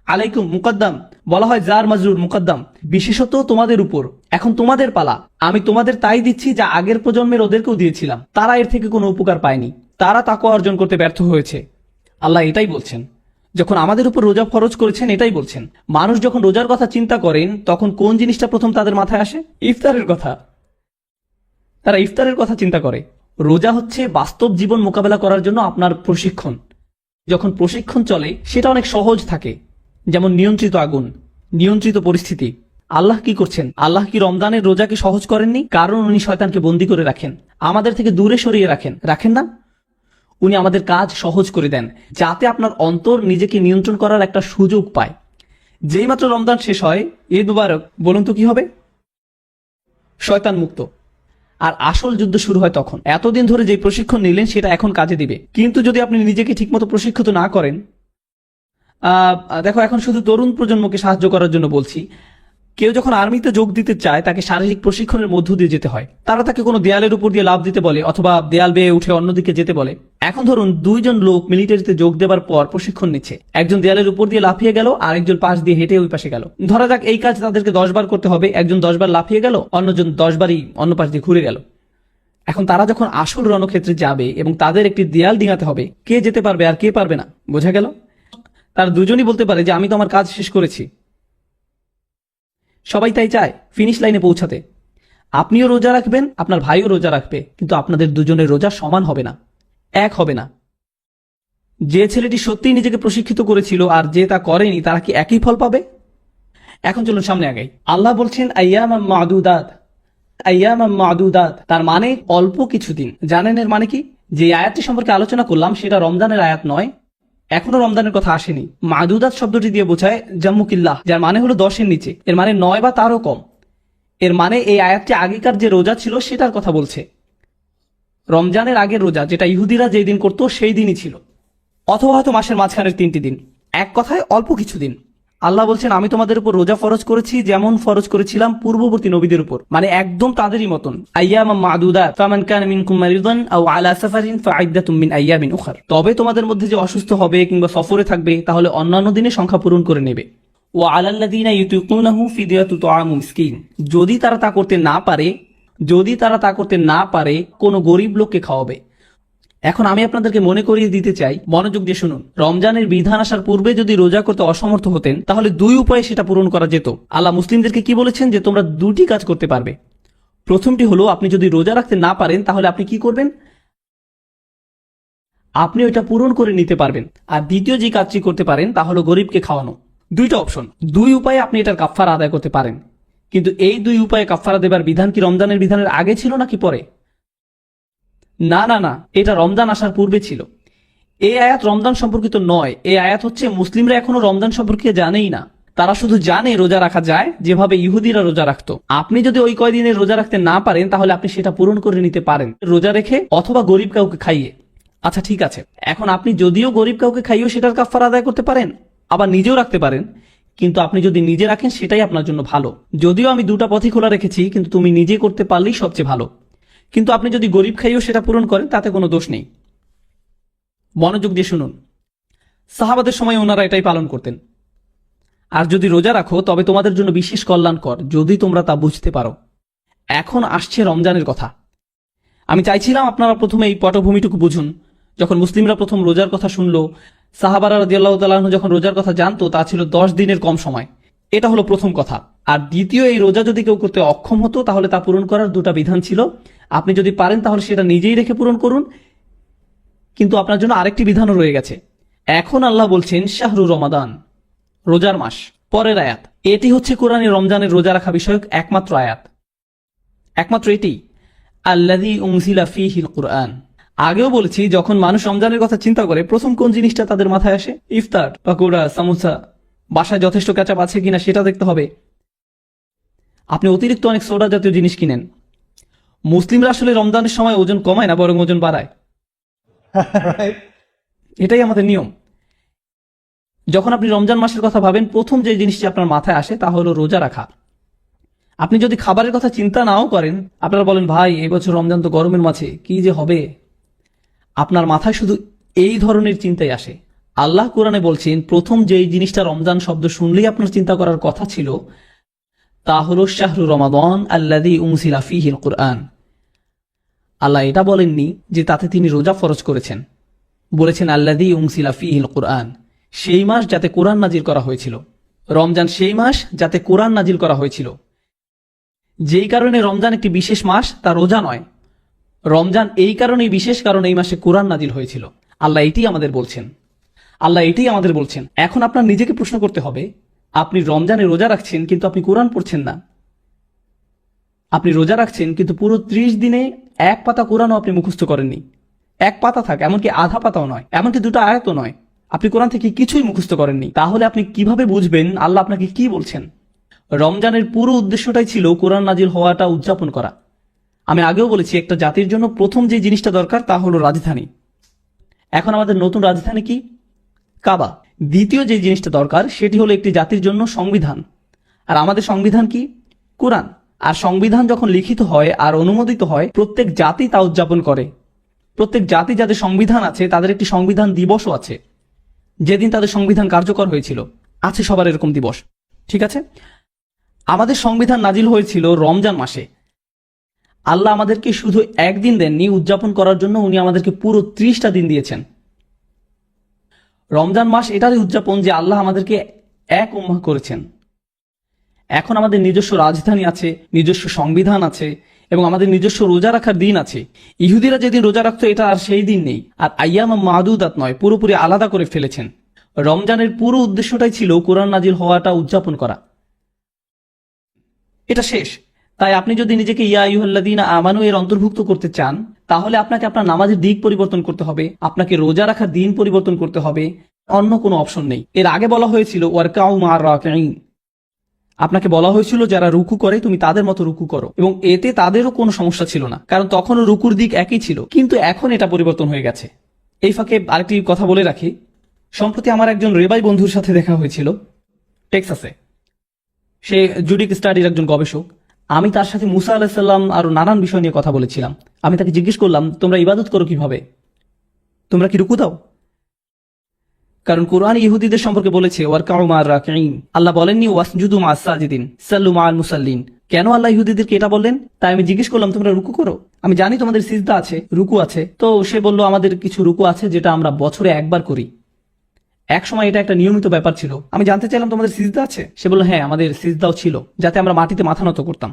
S1: আলাইকুম মুকদ্দাম, বলা হয় জার মাজরুর মুকদ্দাম, বিশেষত তোমাদের উপর, এখন তোমাদের পালা। আমি তোমাদের তাই দিচ্ছি যা আগের প্রজন্মের ওদেরকেও দিয়েছিলাম। তারা এর থেকে কোনো উপকার পায়নি, তারা তাকওয়া অর্জন করতে ব্যর্থ হয়েছে। আল্লাহ এটাই বলছেন যখন আমাদের উপর রোজা ফরজ করেছেন, এটাই বলছেন। মানুষ যখন রোজার কথা চিন্তা করেন তখন কোন জিনিসটা প্রথম তাদের মাথায় আসে? ইফতারের কথা। তারা ইফতারের কথা চিন্তা করে। রোজা হচ্ছে বাস্তব জীবন মোকাবেলা করার জন্য আপনার প্রশিক্ষণ। যখন প্রশিক্ষণ চলে সেটা অনেক সহজ থাকে, যেমন নিয়ন্ত্রিত আগুন, নিয়ন্ত্রিত পরিস্থিতি। আল্লাহ কি করছেন? আল্লাহ কি রমজানের রোজাকে সহজ করেননি? কারণ উনি শয়তানকে বন্দী করে রাখেন, আমাদের থেকে দূরে সরিয়ে রাখেন না? উনি আমাদের কাজ সহজ করে দেন যাতে আপনার অন্তর নিজেকে নিয়ন্ত্রণ করার একটা সুযোগ পায়। যেই মাত্র রমজান শেষ হয়, ঈদ মুবারক, বলুন তো কি হবে? শয়তান মুক্ত। আর আসল যুদ্ধ শুরু হয় তখন। এতদিন ধরে যে প্রশিক্ষণ নিলেন সেটা এখন কাজে দিবে। কিন্তু যদি আপনি নিজেকে ঠিকমতো প্রশিক্ষিত না করেন, দেখো এখন শুধু তরুণ প্রজন্মকে সাহায্য করার জন্য বলছি, কেউ যখন আর্মিতে যোগ দিতে চায় তাকে শারীরিক প্রশিক্ষণের মধ্য দিয়ে যেতে হয়। তারা তাকে কোনো দেয়ালের উপর দিয়ে লাফ দিতে বলে অথবা দেয়াল বেয়ে উঠে অন্যদিকে যেতে বলে। এখন ধরুন দুইজন লোক মিলিটারিতে যোগ দেওয়ার পর প্রশিক্ষণ নিচ্ছে, একজন দেয়ালের উপর দিয়ে লাফিয়ে গেল আর একজন পাশ দিয়ে হেঁটে ওই পাশে গেল। ধরা যাক এই কাজ তাদেরকে 10 বার করতে হবে, একজন 10 বার লাফিয়ে গেল, অন্যজন 10 বারই অন্য পাশ দিয়ে ঘুরে গেল। এখন তারা যখন আসল রণক্ষেত্রে যাবে এবং তাদের একটি দেয়াল ডিঙাতে হবে, কে যেতে পারবে আর কে পারবে না, বোঝা গেল? তারা দুজনই বলতে পারে যে আমি তো আমার কাজ শেষ করেছি। সবাই তাই চায় ফিনিশ লাইনে পৌঁছাতে। আপনিও রোজা রাখবেন, আপনার ভাইও রোজা রাখবে, কিন্তু আপনাদের দুজনের রোজা সমান হবে না, এক হবে না। যে ছেলেটি সত্যিই নিজেকে প্রশিক্ষিত করেছিল আর যে তা করেনি, তারা কি একই ফল পাবে? এখন চলুন সামনে আগাই। আল্লাহ বলছেন আইয়ামাম মাদুদাত, আইয়ামাম মাদুদাত, তার মানে অল্প কিছুদিন। জানেন এর মানে কি? যে আয়াতটি সম্পর্কে আলোচনা করলাম সেটা রমজানের আয়াত নয়, এখনো রমজানের কথা আসেনি। মাদুদাত শব্দটি দিয়ে বোঝায় জাম্মুকিল্লাহ, যার মানে হলো 10-এর নিচে, এর মানে 9 বা তারও কম। এর মানে এই আয়াতটি আগেকার যে রোজা ছিল সেটার কথা বলছে। রমজানের আগের রোজা, যেটা ইহুদিরা যেই দিন করতো সেই দিনই ছিল, অথবা হয়তো মাসের মাঝখানের 3টি দিন। এক কথায় অল্প কিছুদিন। আল্লাহ বলছেন আমি তোমাদের উপর রোজা ফরজ করেছি যেমন ফরজ করেছিলাম পূর্ববর্তী নবীদের উপর, মানে একদম তাদেরই মতন। আইয়ামাম মাদুদাত ফামান কানা মিনকুম মারিদান আও আলা সাফারিন ফাইদ্দাতুম মিন আইয়ামিন উখর। তবে তোমাদের মধ্যে যে অসুস্থ হবে কিংবা সফরে থাকবে তাহলে অন্যান্য দিনে সংখ্যা পূরণ করে নেবে। ওয়া আলাল্লাযিনা ইউতিকুনাহু ফিদিয়াতু তুআমু মিসকিন। যদি তারা তা করতে না পারে কোনো গরিব লোককে খাওয়াবে। এখন আমি আপনাদেরকে মনে করিয়ে দিতে চাই, মনোযোগ দিয়ে শুনুন। রমজানের বিধান আসার পূর্বে যদি রোজা করতে অসমর্থ হতেন তাহলে 2 উপায়ে সেটা পূরণ করা যেত। আল্লাহ মুসলিমদেরকে কি বলেছেন? যে তোমরা 2টি কাজ করতে পারবে। প্রথমটি হলো, আপনি যদি রোজা রাখতে না পারেন তাহলে আপনি কি করবেন? আপনি ওইটা পূরণ করে নিতে পারবেন। আর দ্বিতীয় যে কাজটি করতে পারেন তা হলো গরিবকে খাওয়ানো। 2টা অপশন, 2 উপায়ে আপনি এটার কাফফারা আদায় করতে পারেন। কিন্তু এই 2 উপায়ে কাফফারা দেবার বিধান কি রমজানের বিধানের আগে ছিল নাকি পরে? না না না, এটা রমজান আসার পূর্বে ছিল। এই আয়াত রমজান সম্পর্কিত নয়। এই আয়াত হচ্ছে মুসলিমরা এখনো রমজান সম্পর্কে জানেই না। তারা শুধু জানে রোজা রাখা যায় যেভাবে ইহুদিরা রোজা রাখতো। আপনি যদি ওই কয়দিনে রোজা রাখতে না পারেন তাহলে আপনি সেটা পূরণ করে নিতে পারেন রোজা রেখে অথবা গরিব কাউকে খাইয়ে। আচ্ছা ঠিক আছে, এখন আপনি যদিও গরিব কাউকে খাইয়েও সেটার কাফফারা আদায় করতে পারেন, আবার নিজেও রাখতে পারেন। কিন্তু আপনি যদি নিজে রাখেন সেটাই আপনার জন্য ভালো। যদিও আমি 2টা পথই খোলা রেখেছি, কিন্তু তুমি নিজে করতে পারলেই সবচেয়ে ভালো। কিন্তু আপনি যদি গরিব খাইয়েও সেটা পূরণ করেন তাতে কোনো দোষ নেই। মনোযোগ দিয়ে শুনুন। সাহাবাদের সময় ওনারা এটাই পালন করতেন। আর যদি রোজা রাখো তবে তোমাদের জন্য বিশেষ কল্যাণকর, যদি তোমরা তা বুঝতে পারো। এখন আসছে রমজানের কথা। আমি চাইছিলাম আপনারা প্রথমে এই পটভূমিটুকু বুঝুন। যখন মুসলিমরা প্রথম রোজার কথা শুনলো, সাহাবারা রাদিয়াল্লাহু তাআলা আনহু যখন রোজার কথা জানতো, তা ছিল 10 দিনের কম সময়। এটা হলো প্রথম কথা। আর দ্বিতীয়, এই রোজা যদি কেউ করতে অক্ষম হতো তাহলে তা পূরণ করার 2টা বিধান ছিল। আপনি যদি পারেন তাহলে সেটা নিজেই রেখে পূরণ করুন, কিন্তু আপনার জন্য আরেকটি বিধানও রয়ে গেছে। এখন আল্লাহ বলছেন শাহরু রমাদান, রোজার মাস। পরের আয়াত, এটি হচ্ছে কোরআনে রমজানের রোজা রাখা বিষয়ক একমাত্র আয়াত, একমাত্র এটি। আল্লাযী উনজিলা ফীহিল কুরআন। আগেও বলেছি, যখন মানুষ রমজানের কথা চিন্তা করে প্রথম কোন জিনিসটা তাদের মাথায় আসে? ইফতার, পাকোড়া, সামোসা। বাসায় যথেষ্ট কেচাপ আছে কিনা সেটা দেখতে হবে। আপনি অতিরিক্ত অনেক সোডা জাতীয় জিনিস কিনেন। মুসলিমরা আসলে রমজানের সময় ওজন কমায় না, বরং ওজন বাড়ায়। এটাই আমাদের নিয়ম। যখন আপনি রমজান মাসের কথা ভাবেন, প্রথম যে জিনিসটি আপনার মাথায় আসে তা হলো রোজা রাখা। আপনি যদি খাবারের কথা চিন্তা নাও করেন, আপনারা বলেন ভাই এবছর রমজান তো গরমের মাঝে, কি যে হবে, আপনার মাথায় শুধু এই ধরনের চিন্তাই আসে। আল্লাহ কোরআনে বলছেন প্রথম যেই জিনিসটা রমজান শব্দ শুনলেই আপনার চিন্তা করার কথা ছিল তা হলো শাহরু রমাদান আল্লাযী উনজিলা ফীহিল কুরআন। আল্লাহ এটা বলেননি যে তাতে তিনি রোজা ফরজ করেছেন, বলেছেন আল্লাযী উনজিলা ফীহিল কুরআন, সেই মাস যাতে কোরআন নাজিল করা হয়েছিল। রমজান সেই মাস যাতে কোরআন নাজিল করা হয়েছিল। যেই কারণে রমজান একটি বিশেষ মাস, তা রোজা নয়। রমজান এই কারণেই বিশেষ, কারণ এই মাসে কোরআন নাজিল হয়েছিল। আল্লাহ এটাই আমাদের বলছেন। এখন আপনার নিজেকে প্রশ্ন করতে হবে, আপনি রমজানে রোজা রাখছেন কিন্তু আপনি কোরআন পড়ছেন না। আপনি রোজা রাখছেন কিন্তু পুরো 30 দিনে এক পাতা কোরআনও আপনি মুখস্থ করেননি। এক পাতা থাক, এমনকি আধা পাতাও নয়, এমনকি 2টা আয়াতও নয়। আপনি কোরআন থেকে কিছুই মুখস্থ করেননি। তাহলে আপনি কিভাবে বুঝবেন আল্লাহ আপনাকে কি বলছেন? রমজানের পুরো উদ্দেশ্যটাই ছিল কোরআন নাজিল হওয়াটা উদযাপন করা। আমি আগেও বলেছি, একটা জাতির জন্য প্রথম যে জিনিসটা দরকার তা হলো রাজধানী। এখন আমাদের নতুন রাজধানী কি? কাবা। দ্বিতীয় যে জিনিসটা দরকার সেটি হলো একটি জাতির জন্য সংবিধান। আর আমাদের সংবিধান কি? কোরআন। আর সংবিধান যখন লিখিত হয় আর অনুমোদিত হয়, প্রত্যেক জাতি তা উদযাপন করে। প্রত্যেক জাতি যাদের সংবিধান আছে তাদের একটি সংবিধান দিবসও আছে, যেদিন তাদের সংবিধান কার্যকর হয়েছিল। আছে সবার এরকম দিবস, ঠিক আছে? আমাদের সংবিধান নাজিল হয়েছিল রমজান মাসে। আল্লাহ আমাদেরকে শুধু একদিন দেননি উদযাপন করার জন্য, উনি আমাদেরকে পুরো 30টা দিন দিয়েছেন। রমজান মাস এটারই উদযাপন যে আল্লাহ আমাদেরকে এক উম্মাহ করেছেন। এখন আমাদের নিজস্ব রাজধানী আছে, নিজস্ব সংবিধান আছে, এবং আমাদের নিজস্ব রোজা রাখার দিন আছে। ইহুদিরা যেদিন রোজা রাখতো এটা আর সেই দিন নেই। আর আইয়াম মাদুদাত নয়, পুরোপুরি আলাদা করে ফেলেছেন। রমজানের পুরো উদ্দেশ্যটাই ছিল কোরআন নাজিল হওয়াটা উদযাপন করা। এটা শেষ। তাই আপনি যদি নিজেকে ইয়া আইয়ুহাল্লাযীনা আমানু এর অন্তর্ভুক্ত করতে চান, তাহলে আপনাকে আপনার নামাজের দিক পরিবর্তন করতে হবে, আপনাকে রোজা রাখার দিন পরিবর্তন করতে হবে। অন্য কোনো অপশন নেই। এর আগে বলা হয়েছিল ওয়ারকাউ মা'আর রাকিঈন। আপনাকে বলা হয়েছিল যারা রুকু করে তুমি তাদের মতো রুকু করো, এবং এতে তাদেরও কোনো সমস্যা ছিল না, কারণ তখনও রুকুর দিক একই ছিল। কিন্তু এখন এটা পরিবর্তন হয়ে গেছে। এই ফাঁকে আরেকটি কথা বলে রাখি, সম্প্রতি আমার একজন রেবাই বন্ধুর সাথে দেখা হয়েছিল টেক্সাসে। সে জুডিক স্টাডির একজন গবেষক। আমি তার সাথে মুসা আলাইহিস সালাম আরো নানান বিষয় নিয়ে কথা বলেছিলাম। আমি তাকে জিজ্ঞেস করলাম, তোমরা ইবাদত করো কিভাবে? তোমরা কি রুকু দাও? কারণ কোরআন ইহুদিদের সম্পর্কে বলেছে ওয়ারকাউ মা'আর রাকিঈন। আল্লাহ বলেননি ওয়াসজুদু মা'আস সাজিদিন, সাল্লু মা'আল মুসাল্লিন। কেন আল্লাহ ইহুদিদেরকে এটা বললেন? তাই আমি জিজ্ঞেস করলাম, তোমরা রুকু করো? আমি জানি তোমাদের সিজদা আছে, রুকু আছে। তো সে বলল, আমাদের কিছু রুকু আছে যেটা আমরা বছরে একবার করি। এক সময় এটা একটা নিয়মিত ব্যাপার ছিল। আমি জানতে চাইলাম, তোমাদের সিজদা আছে? সে বলল, হ্যাঁ, আমাদের সিজদাও ছিল, যাতে আমরা মাটিতে মাথা নত করতাম।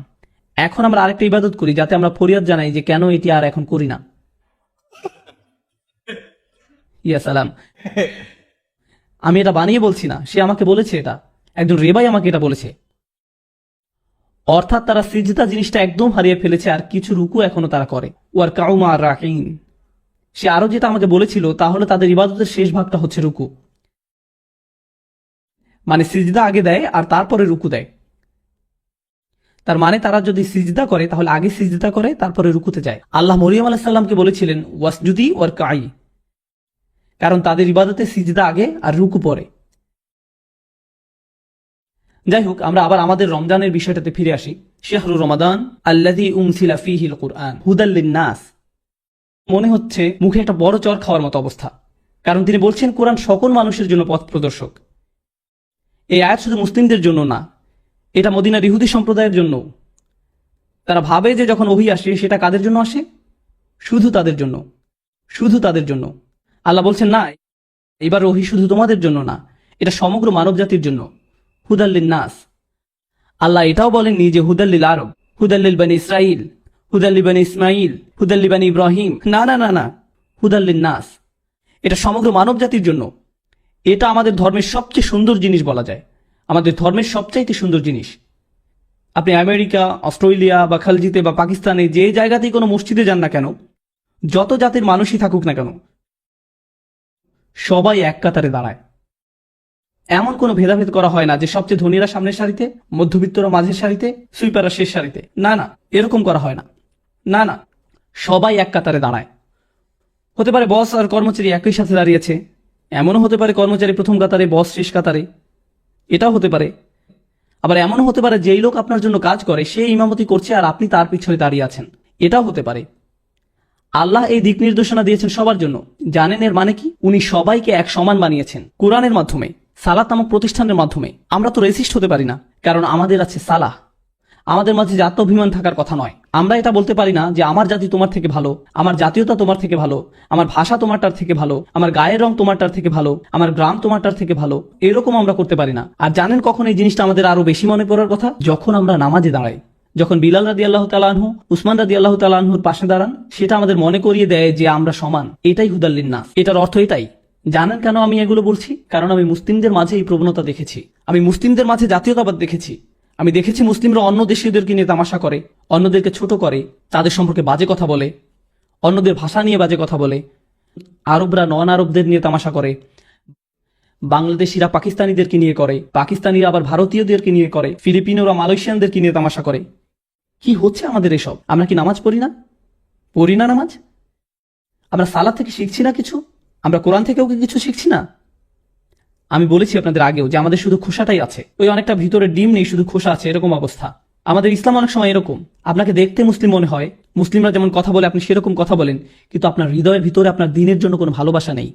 S1: এখন আমরা আরেকটা ইবাদত করি, যাতে আমরা ফরিয়াদ জানাই যে কেন এটি আর এখন করি না। ইয়া সালাম। আমি এটা বানিয়ে বলছি না, সে আমাকে বলেছে, এটা একজন রেবাই আমাকে এটা বলেছে। অর্থাৎ তারা সিজদা জিনিসটা একদম হারিয়ে ফেলেছে, আর কিছু রুকু এখনো তারা করে। ওয়ারকাউ মা'আর রাকিঈন। সে আরো যেটা আমাকে বলেছিল তা হলো তাদের ইবাদতের শেষ ভাগটা হচ্ছে রুকু। মানে সিজদা আগে দেয় আর তারপরে রুকু দেয়। তার মানে তারা যদি সিজদা করে তাহলে আগে সিজদা করে তারপরে রুকুতে যায়। আল্লাহ মরিয়ম আলাইহিস সালামকে বলেছিলেন ওয়াসজুদি ওয়ারকাই, কারণ তাদের ইবাদতে সিজদা আগে আর রুকু পরে। যাই হোক, আমরা আবার আমাদের রমজানের বিষয়টাতে ফিরে আসি। শাহরু রমাদান আল্লাযী উনজিলা ফীহিল কুরআন হুদাল লিন-নাস। মনে হচ্ছে মুখে একটা বড় চর খাওয়ার মতো অবস্থা, কারণ তিনি বলছেন কোরআন সকল মানুষের জন্য পথ প্রদর্শক। এই আয়াত শুধু মুসলিমদের জন্য না, এটা মদিনার ইহুদি সম্প্রদায়ের জন্য। তারা ভাবে যে যখন ওহী আসে সেটা কাদের জন্য আসে? শুধু তাদের জন্য, শুধু তাদের জন্য। আল্লাহ বলছেন, না, এবার ওহী শুধু তোমাদের জন্য না, এটা সমগ্র মানব জাতির জন্য। হুদাল্লিন নাস। আল্লাহ এটাও বলেননি যে হুদাল্লিল আরব, হুদাল্লিল বানি ইসরাইল, হুদাল্লি বানি ইসমাইল, হুদাল্লি বানি ইব্রাহিম। না না না না, হুদাল্লিন নাস। এটা সমগ্র মানব জাতির জন্য। এটা আমাদের ধর্মের সবচেয়ে সুন্দর জিনিস বলা যায়, আমাদের ধর্মের সবচাইতে সুন্দর জিনিস। আপনি আমেরিকা, অস্ট্রেলিয়া বা খালজিতে বা পাকিস্তানে যে জায়গাতেই কোনো মসজিদে যান না কেন, যত জাতির মানুষই থাকুক না কেন, সবাই এক কাতারে দাঁড়ায়। এমন কোনো ভেদাভেদ করা হয় না যে সবচেয়ে ধনীরা সামনের সারিতে, মধ্যবিত্তরা মাঝের সারিতে, সুইপাররা শেষ সারিতে। না না, এরকম করা হয় না। না না, সবাই এক কাতারে দাঁড়ায়। হতে পারে বস আর কর্মচারী একই সাথে দাঁড়িয়েছে, এমনও হতে পারে কর্মচারী প্রথম কাতারে, বস শেষ কাতারে। এটাও হতে পারে। আবার এমনও হতে পারে যেই লোক আপনার জন্য কাজ করে সে ইমামতি করছে আর আপনি তার পিছনে দাঁড়িয়ে আছেন। এটাও হতে পারে। আল্লাহ এই দিক নির্দেশনা দিয়েছেন সবার জন্য। জানেন এর মানে কি? উনি সবাইকে এক সমান বানিয়েছেন কোরআনের মাধ্যমে, সালাত নামক প্রতিষ্ঠানের মাধ্যমে। আমরা তো রেসিস্ট হতে পারি না, কারণ আমাদের আছে সালাহ। আমাদের মাঝে যে আত্মাভিমান থাকার কথা নয়। আমরা এটা বলতে পারি না যে আমার জাতি তোমার থেকে ভালো, আমার জাতীয়তা তোমার থেকে ভালো, আমার ভাষা তোমারটার থেকে ভালো, আমার গায়ের রং তোমারটার থেকে ভালো, আমার গ্রাম তোমারটার থেকে ভালো। এরকম আমরা করতে পারি না। আর জানেন কখন এই জিনিসটা আমাদের আরো বেশি মনে পড়ার কথা? যখন আমরা নামাজে দাঁড়াই। যখন বিলাল রাদিয়াল্লাহু তাআলা আনহু, উসমান রাদিয়াল্লাহু তাআলা আনহুর পাশে দাঁড়ান, সেটা আমাদের মনে করিয়ে দেয় যে আমরা সমান। এটাই হুদাল্লিন নাস। এটার অর্থ এটাই। জানেন কেন আমি এগুলো বলছি? কারণ আমি মুসলিমদের মাঝে এই প্রবণতা দেখেছি। আমি মুসলিমদের মাঝে জাতীয়তাবাদ দেখেছি। আমি দেখেছি মুসলিমরা অন্য দেশীয়দেরকে নিয়ে তামাশা করে, অন্যদেরকে ছোট করে, তাদের সম্পর্কে বাজে কথা বলে, অন্যদের ভাষা নিয়ে বাজে কথা বলে। আরবরা নন আরবদের নিয়ে তামাশা করে, বাংলাদেশিরা পাকিস্তানিদেরকে নিয়ে করে, পাকিস্তানিরা আবার ভারতীয়দেরকে নিয়ে করে, ফিলিপিনোরা মালয়েশিয়ানদেরকে নিয়ে তামাশা করে। কি হচ্ছে আমাদের এসব? আমরা কি নামাজ পড়ি না? পড়ি না নামাজ? আমরা সালাত থেকে শিখছি না কিছু? আমরা কোরআন থেকেও কি কিছু শিখছি না? আমি বলেছি আপনাদের আগেও যে আমাদের শুধু খোসাটাই আছে, ওই অনেকটা ভিতরে ডিম নেই, শুধু খোসা আছে, এরকম অবস্থা। আমাদের ইসলাম অনেক সময় এরকম, আপনাকে দেখতে মুসলিম মনে হয়, মুসলিমরা যেমন কথা বলে আপনি সেরকম কথা বলেন, কিন্তু আপনার হৃদয়ের ভিতরে আপনার দিনের জন্য কোনো ভালোবাসা নেই।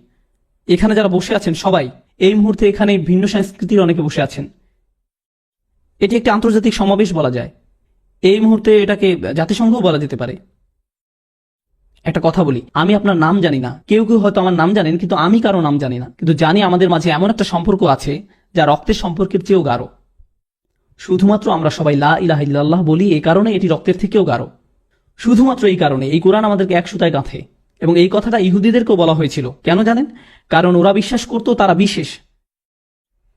S1: এখানে যারা বসে আছেন সবাই এই মুহূর্তে এখানে ভিন্ন সংস্কৃতির অনেকে বসে আছেন। এটি একটি আন্তর্জাতিক সমাবেশ বলা যায়, এই মুহূর্তে এটাকে জাতিসংঘও বলা যেতে পারে। একটা কথা বলি, আমি আপনার নাম জানি না, কেউ কেউ হয়তো আমার নাম জানেন, কিন্তু আমি কারো নাম জানি না, কিন্তু জানি আমাদের মাঝে এমন একটা সম্পর্ক আছে যা রক্তের সম্পর্কের চেয়েও গাঢ়। শুধুমাত্র আমরা সবাই লা ইলাহা ইল্লাল্লাহ বলি, এই কারণে এটি রক্তের থেকেও গাঢ়। শুধুমাত্র এই কারণে এই কোরআন আমাদেরকে এক সুতায় গাঁথে। এবং এই কথাটা ইহুদিদেরকেও বলা হয়েছিল, কেন জানেন? কারণ ওরা বিশ্বাস করত তারা বিশেষ,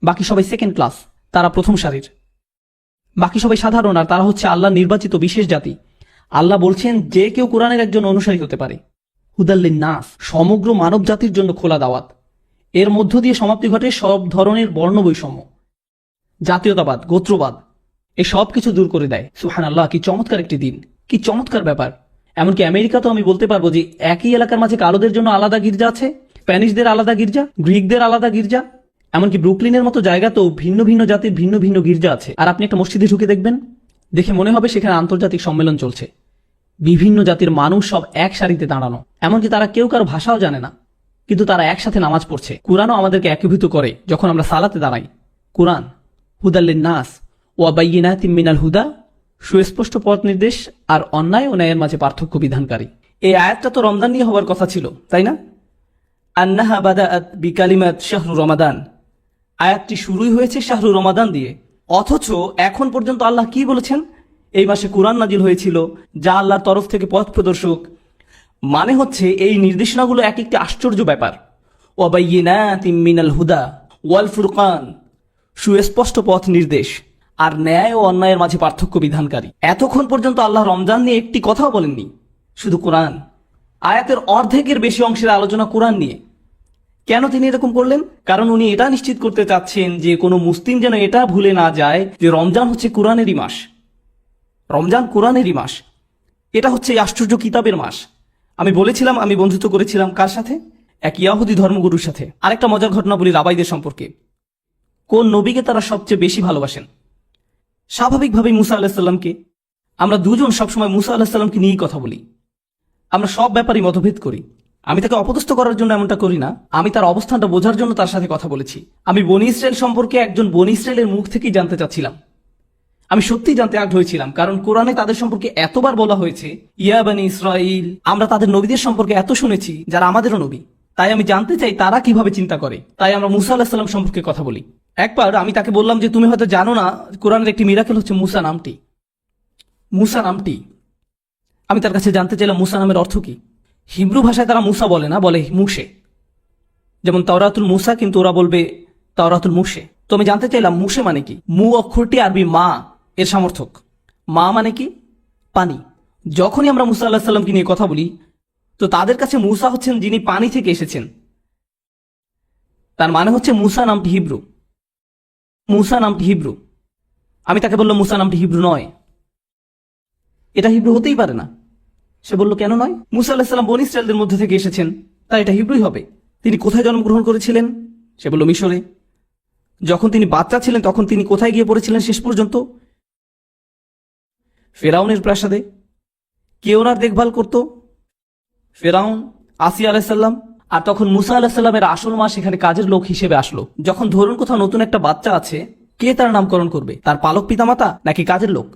S1: বাকি সবাই সেকেন্ড ক্লাস, তারা প্রথম সারির, বাকি সবাই সাধারণ, আর তারা হচ্ছে আল্লাহ নির্বাচিত বিশেষ জাতি। আল্লাহ বলছেন যে কেউ কোরআনের একজন অনুসারী হতে পারে। হুদাল্লিন নাস, সমগ্র মানব জাতির জন্য খোলা দাওয়াত। এর মধ্য দিয়ে সমাপ্তি ঘটে সব ধরনের বর্ণ বৈষম্য, জাতীয়তাবাদ, গোত্রবাদ, এই সব কিছু দূর করে দেয়। সুবহানাল্লাহ, কি চমৎকার একটি দিন, কি চমৎকার ব্যাপার। এমনকি আমেরিকাতেও আমি বলতে পারবো যে একই এলাকার মাঝে কালোদের জন্য আলাদা গির্জা আছে, স্প্যানিশদের আলাদা গির্জা, গ্রিকদের আলাদা গির্জা, এমনকি ব্রুকলিনের মতো জায়গাতেও ভিন্ন ভিন্ন জাতির ভিন্ন ভিন্ন গির্জা আছে। আর আপনি একটা মসজিদে ঢুকে দেখবেন, দেখে মনে হবে সেখানে আন্তর্জাতিক সম্মেলন চলছে। বিভিন্ন জাতির মানুষ সব এক সারিতে দাঁড়ানো, এমনকি তারা কেউ কারো ভাষাও জানে না, কিন্তু তারা একসাথে নামাজ পড়ছে। কুরআনও আমাদেরকে একীভূত করে যখন আমরা সালাতে দাঁড়াই। কুরআন হুদাল্লিন নাস ওয়া বাইয়িনাতিম মিনাল হুদা, সুস্পষ্ট পথ নির্দেশ আর অন্যায় ও ন্যায়ের মাঝে পার্থক্য বিধানকারী। এই আয়াতটা তো রমজান নিয়ে হওয়ার কথা ছিল, তাই না? আন্নাহা বাদাআত বিকালিমাত শাহরু রমাদান, আয়াতটি শুরুই হয়েছে শাহরু রমাদান দিয়ে। অথচ এখন পর্যন্ত আল্লাহ কি বলেছেন? এই মাসে কুরআন নাজিল হয়েছিল, যা আল্লাহর তরফ থেকে পথ প্রদর্শক। মানে হচ্ছে এই নির্দেশনাগুলো এক একটি আশ্চর্য ব্যাপার। ওয়া বাইয়িনাতিম মিনাল হুদা ওয়াল ফুরকান, সুস্পষ্ট পথ নির্দেশ আর ন্যায় ও অন্যায়ের মাঝে পার্থক্য বিধানকারী। এতক্ষণ পর্যন্ত আল্লাহ রমজান নিয়ে একটি কথাও বলেননি, শুধু কোরআন। আয়াতের অর্ধেকের বেশি অংশের আলোচনা কোরআন নিয়ে। কেন তিনি এরকম করলেন? কারণ উনি এটা নিশ্চিত করতে চাচ্ছেন যে কোনো মুসলিম যেন এটা ভুলে না যায় যে রমজান হচ্ছে কোরআনেরই মাস। রমজান কোরআনেরই মাস, এটা হচ্ছে এই আশ্চর্য কিতাবের মাস। আমি বলেছিলাম আমি বন্ধুত্ব করেছিলাম কার সাথে? এক ইয়াহুদি ধর্মগুরুর সাথে। আরেকটা মজার ঘটনা বলি রাবাইদের সম্পর্কে। কোন নবীকে তারা সবচেয়ে বেশি ভালোবাসেন? স্বাভাবিকভাবেই মুসা আলাহিসাল্লামকে। আমরা দুজন সবসময় মুসা আলাহিসাল্লামকে নিয়েই কথা বলি, আমরা সব ব্যাপারই মতভেদ করি। আমি তাকে অপদস্থ করার জন্য এমনটা করি না, আমি তার অবস্থানটা বোঝার জন্য তার সাথে কথা বলেছি। আমি বনি ইসরায়েল সম্পর্কে একজন বনি ইসরায়েলের মুখ থেকেই জানতে চাচ্ছিলাম। আমি সত্যিই জানতে আগ্রহী ছিলাম, কারণ কোরআনে তাদের সম্পর্কে এতবার বলা হয়েছে ইয়া বনি ইসরাইল। আমরা তাদের নবীদের সম্পর্কে এত শুনেছি যারা আমাদেরও নবী, তাই আমি জানতে চাই তারা কিভাবে চিন্তা করে। তাই আমরা মুসা আলাহিস সাল্লাম সম্পর্কে কথা বলি। একবার আমি তাকে বললাম যে তুমি হয়তো জানো না কোরআনের একটি মিরাকেল হচ্ছে মুসা নামটি। মুসা নামটি আমি তার কাছে জানতে চাইলাম মুসা নামের অর্থ কি। হিব্রু ভাষায় তারা মুসা বলে না, বলে মুসে। যেমন তাওরাতুল মুসা, কিন্তু ওরা বলবে তাওরাতুল মুসে। তো আমি জানতে চাইলাম মুসে মানে কি। মু অক্ষরটি আরবি মা এর সমর্থক। মা মানে কি? পানি। যখনই আমরা মুসা আল্লাহ সাল্লামকে নিয়ে কথা বলি, তো তাদের কাছে মুসা হচ্ছেন যিনি পানি থেকে এসেছেন। তার মানে হচ্ছে মুসা নামটি হিব্রু। মুসা নামটি হিব্রু। আমি তাকে বললাম মুসা নামটি হিব্রু নয়, এটা হিব্রু হতেই পারে না। সে বলল কেন নয়? মুসা আলাহিস সাল্লাম বনী ইসরায়েলদের মধ্যে থেকে এসেছেন, তাই এটা হিব্রুই হবে। তিনি কোথায় জন্মগ্রহণ করেছিলেন? সে বলল মিশরে। যখন তিনি বাচ্চা ছিলেন তখন তিনি কোথায় গিয়ে পড়েছিলেন শেষ পর্যন্ত? ফেরাউনের প্রাসাদে। কে ওনার দেখভাল করত? ফেরাউন, আসিয়া আলাইসাল্লাম। আর তখন মুসা আলাহিসাল্লামের আসল মা সেখানে কাজের লোক হিসেবে আসলো। যখন ধরুন কোথাও নতুন একটা বাচ্চা আছে, কে তার নামকরণ করবে? তার পালক পিতামাতা নাকি কাজের লোক?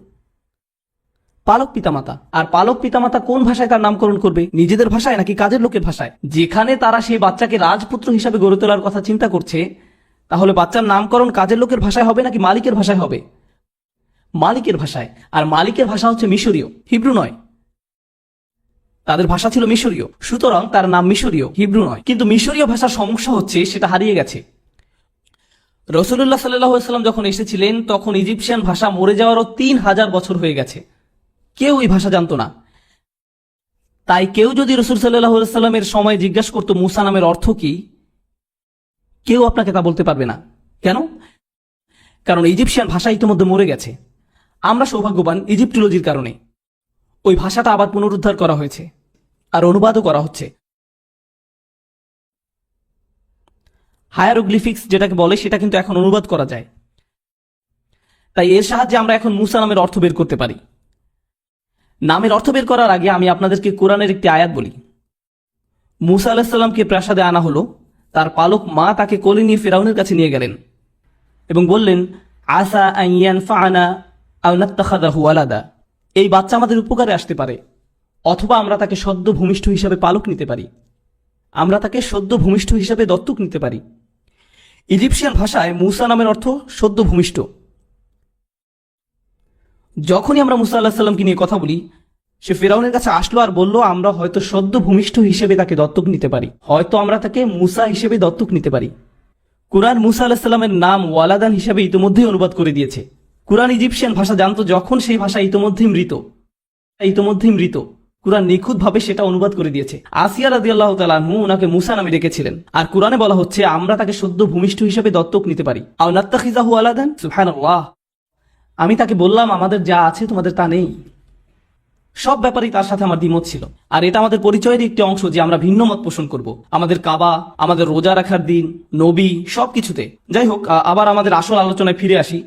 S1: পালক পিতামাতা। আর পালক পিতামাতা কোন ভাষায় তার নামকরণ করবে? নিজেদের ভাষায় নাকি কাজের লোকের ভাষায়? যেখানে তারা সেই বাচ্চাকে রাজপুত্র হিসাবে গড়ে তোলার কথা চিন্তা করছে, তাহলে বাচ্চার নামকরণ কাজের লোকের ভাষায় হবে নাকি মালিকের ভাষায় হবে? মালিকের ভাষায়। আর মালিকের ভাষা হচ্ছে মিশরীয়, হিব্রু নয়। তাদের ভাষা ছিল মিশরীয়, সুতরাং তার নাম মিশরীয়, হিব্রু নয়। কিন্তু মিশরীয় ভাষার সমস্যা হচ্ছে সেটা হারিয়ে গেছে। রাসূলুল্লাহ সাল্লাল্লাহু আলাইহি ওয়াসাল্লাম যখন এসেছিলেন তখন ইজিপশিয়ান ভাষা মরে যাওয়ারও 3000 বছর হয়ে গেছে। কেউ এই ভাষা জানতো না। তাই কেউ যদি রাসূল সাল্লাল্লাহু আলাইহি ওয়াসাল্লামের সময় জিজ্ঞাসা করতো মুসা নামের অর্থ কি, কেউ আপনাকে তা বলতে পারবে না। কেন? কারণ ইজিপশিয়ান ভাষা ইতিমধ্যে মরে গেছে। আমরা সৌভাগ্যবান ইজিপ্টোলজির কারণে। ওই ভাষাটা আবার পুনরুদ্ধার করা হয়েছে আর অনুবাদও করা হচ্ছে। হায়ারোগ্লিফিক্স যেটাকে বলে সেটা কিন্তু এখন অনুবাদ করা যায়। তাই এর সাহায্যে আমরা এখন মুসা নামের অর্থ বের করতে পারি। নামের অর্থ বের করার আগে আমি আপনাদেরকে কোরআনের একটি আয়াত বলি। মুসা আলাহিসাল্লামকে প্রাসাদে আনা হলো, তার পালক মা তাকে কোলে নিয়ে ফেরাউনের কাছে নিয়ে গেলেন এবং বললেন, আসা আন ইয়ানফাআনা আও নাত্তাখিযাহু ওয়ালাদা, এই বাচ্চা আমাদের উপকারে আসতে পারে, অথবা আমরা তাকে সদ্য ভূমিষ্ঠ হিসাবে পালক নিতে পারি, আমরা তাকে সদ্য ভূমিষ্ঠ হিসাবে দত্তক নিতে পারি। ইজিপশিয়ান ভাষায় মুসা নামের অর্থ সদ্য ভূমিষ্ঠ। যখনই আমরা মুসা আল্লাহ সাল্লামকে নিয়ে কথা বলি, সে ফেরাউনের কাছে আসলো আর বলল, আমরা হয়তো সদ্য ভূমিষ্ঠ হিসেবে তাকে দত্তক নিতে পারি, হয়তো আমরা তাকে মুসা হিসেবে দত্তক নিতে পারি। কুরআন মুসা আল্লাহ সাল্লামের নাম ওয়ালাদান হিসেবে ইতোমধ্যেই অনুবাদ করে দিয়েছে। কুরআন ইজিপশিয়ান ভাষা জানতো যখন সেই ভাষা ইতোমধ্যেই মৃত, কুরআন নিখুঁতভাবে সেটা অনুবাদ করে দিয়েছে। আসিয়া রাদিয়াল্লাহু তাআলা আনহু ওনাকে মুসা নামে ডেকেছিলেন, আর কুরআনে বলা হচ্ছে আমরা তাকে সদ্য ভূমিষ্ঠ হিসেবে দত্তক নিতে পারি। আও নাত্তাখিযাহু ওয়ালাদান, সুবহানাল্লাহ। আমি তাকে বললাম, আমাদের যা আছে তোমাদের তা নেই। সব ব্যাপারেই তার সাথে আমার দ্বিমত ছিল, আর এটা আমাদের পরিচয়ের একটি অংশ যে আমরা ভিন্ন মত পোষণ করব, আমাদের কাবা, আমাদের রোজা রাখার দিন, নবী, সবকিছুতে। যাই হোক, আবার আমাদের আসল আলোচনায় ফিরে আসি।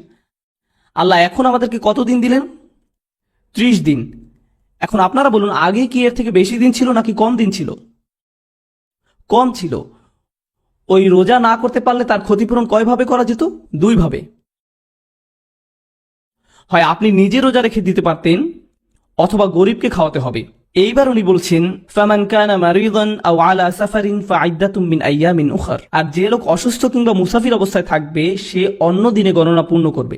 S1: আল্লাহ এখন আমাদেরকে কত দিন দিলেন? 30 দিন। এখন আপনারা বলুন, আগে কি এর থেকে বেশি দিন ছিল নাকি কম দিন ছিল? কম ছিল। ওই রোজা না করতে পারলে তার ক্ষতিপূরণ কয়ভাবে করা যেত? 2 ভাবে। হয় আপনি নিজে রোজা রেখে দিতে পারতেন, অথবা গরিবকে খাওয়াতে হবে। এইবার উনি বলছেন, ফামান কানা মারিদান আও আলা সাফারিন ফাইদ্দাতুম মিন আইয়ামিন উখর, আর যে লোক অসুস্থ কিংবা মুসাফির অবস্থায় থাকবে সে অন্য দিনে গণনা পূর্ণ করবে।